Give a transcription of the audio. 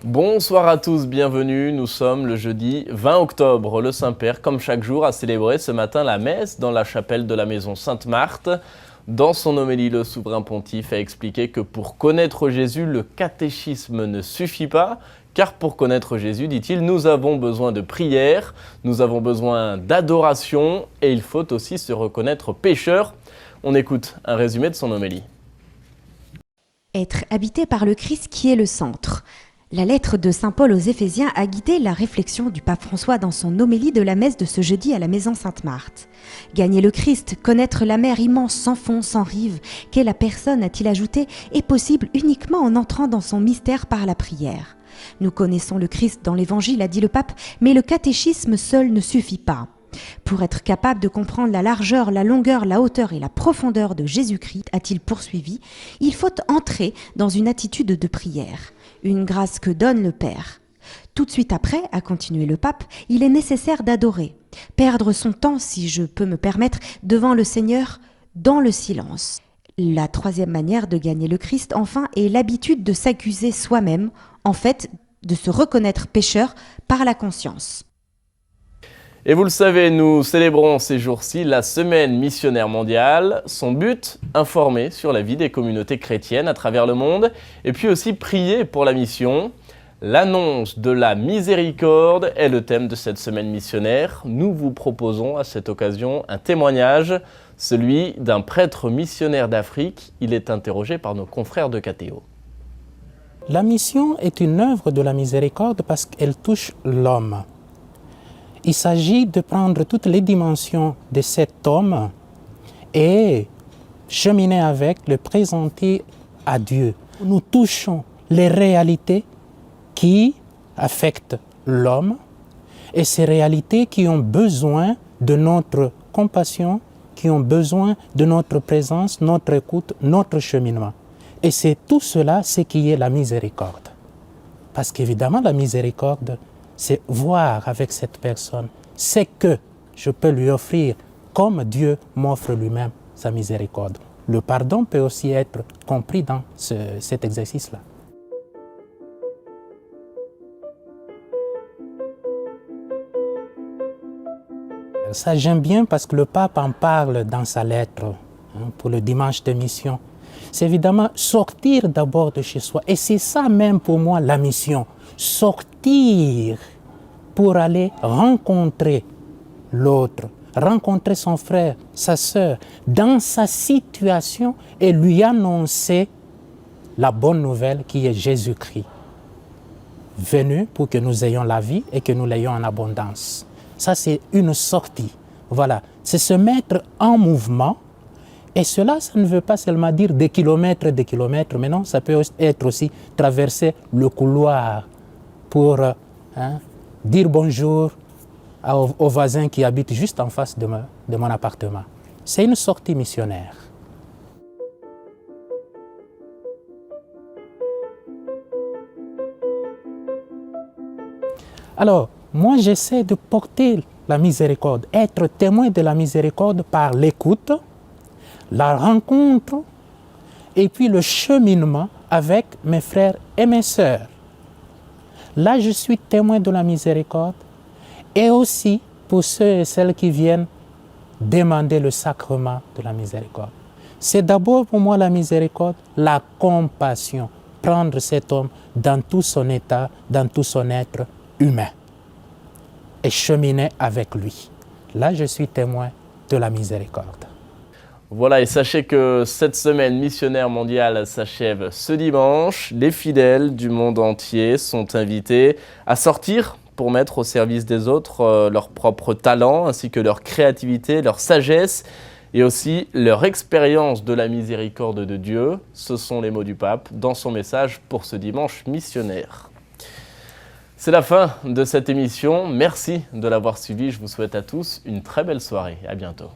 Bonsoir à tous, bienvenue. Nous sommes le jeudi 20 octobre. Le Saint-Père, comme chaque jour, a célébré ce matin la messe dans la chapelle de la maison Sainte-Marthe. Dans son homélie, le souverain pontife a expliqué que pour connaître Jésus, le catéchisme ne suffit pas. Car pour connaître Jésus, dit-il, nous avons besoin de prière, nous avons besoin d'adoration et il faut aussi se reconnaître pécheur. On écoute un résumé de son homélie. Être habité par le Christ qui est le centre. La lettre de saint Paul aux Éphésiens a guidé la réflexion du pape François dans son homélie de la messe de ce jeudi à la maison Sainte-Marthe. Gagner le Christ, connaître la mer immense sans fond, sans rive, qu'est la personne, a-t-il ajouté, est possible uniquement en entrant dans son mystère par la prière. Nous connaissons le Christ dans l'Évangile, a dit le pape, mais le catéchisme seul ne suffit pas. Pour être capable de comprendre la largeur, la longueur, la hauteur et la profondeur de Jésus-Christ, a-t-il poursuivi, il faut entrer dans une attitude de prière, une grâce que donne le Père. Tout de suite après, a continué le pape, il est nécessaire d'adorer, perdre son temps, si je peux me permettre, devant le Seigneur, dans le silence. La troisième manière de gagner le Christ, enfin, est l'habitude de s'accuser soi-même, en fait, de se reconnaître pécheur par la conscience. Et vous le savez, nous célébrons ces jours-ci la Semaine missionnaire mondiale. Son but, informer sur la vie des communautés chrétiennes à travers le monde et puis aussi prier pour la mission. L'annonce de la miséricorde est le thème de cette semaine missionnaire. Nous vous proposons à cette occasion un témoignage, celui d'un prêtre missionnaire d'Afrique. Il est interrogé par nos confrères de KTO. La mission est une œuvre de la miséricorde parce qu'elle touche l'homme. Il s'agit de prendre toutes les dimensions de cet homme et cheminer avec, le présenter à Dieu. Nous touchons les réalités qui affectent l'homme et ces réalités qui ont besoin de notre compassion, qui ont besoin de notre présence, notre écoute, notre cheminement. Et c'est tout cela, ce qui est la miséricorde. Parce qu'évidemment, la miséricorde, c'est voir avec cette personne ce que je peux lui offrir comme Dieu m'offre lui-même sa miséricorde. Le pardon peut aussi être compris dans cet exercice-là. Ça, j'aime bien parce que le pape en parle dans sa lettre pour le dimanche de mission. C'est évidemment sortir d'abord de chez soi. Et c'est ça même pour moi la mission. Sortir pour aller rencontrer l'autre, rencontrer son frère, sa sœur, dans sa situation et lui annoncer la bonne nouvelle qui est Jésus-Christ, venu pour que nous ayons la vie et que nous l'ayons en abondance. Ça, c'est une sortie. Voilà, c'est se mettre en mouvement. Et cela, ça ne veut pas seulement dire des kilomètres, mais non, ça peut être aussi traverser le couloir pour dire bonjour aux voisins qui habitent juste en face de mon appartement. C'est une sortie missionnaire. Alors, moi, j'essaie de porter la miséricorde, être témoin de la miséricorde par l'écoute, la rencontre et puis le cheminement avec mes frères et mes sœurs. Là, je suis témoin de la miséricorde et aussi pour ceux et celles qui viennent demander le sacrement de la miséricorde. C'est d'abord pour moi la miséricorde, la compassion, prendre cet homme dans tout son état, dans tout son être humain et cheminer avec lui. Là, je suis témoin de la miséricorde. Voilà, et sachez que cette semaine missionnaire mondiale s'achève ce dimanche. Les fidèles du monde entier sont invités à sortir pour mettre au service des autres leurs propres talents, ainsi que leur créativité, leur sagesse et aussi leur expérience de la miséricorde de Dieu. Ce sont les mots du pape dans son message pour ce dimanche missionnaire. C'est la fin de cette émission. Merci de l'avoir suivi. Je vous souhaite à tous une très belle soirée. À bientôt.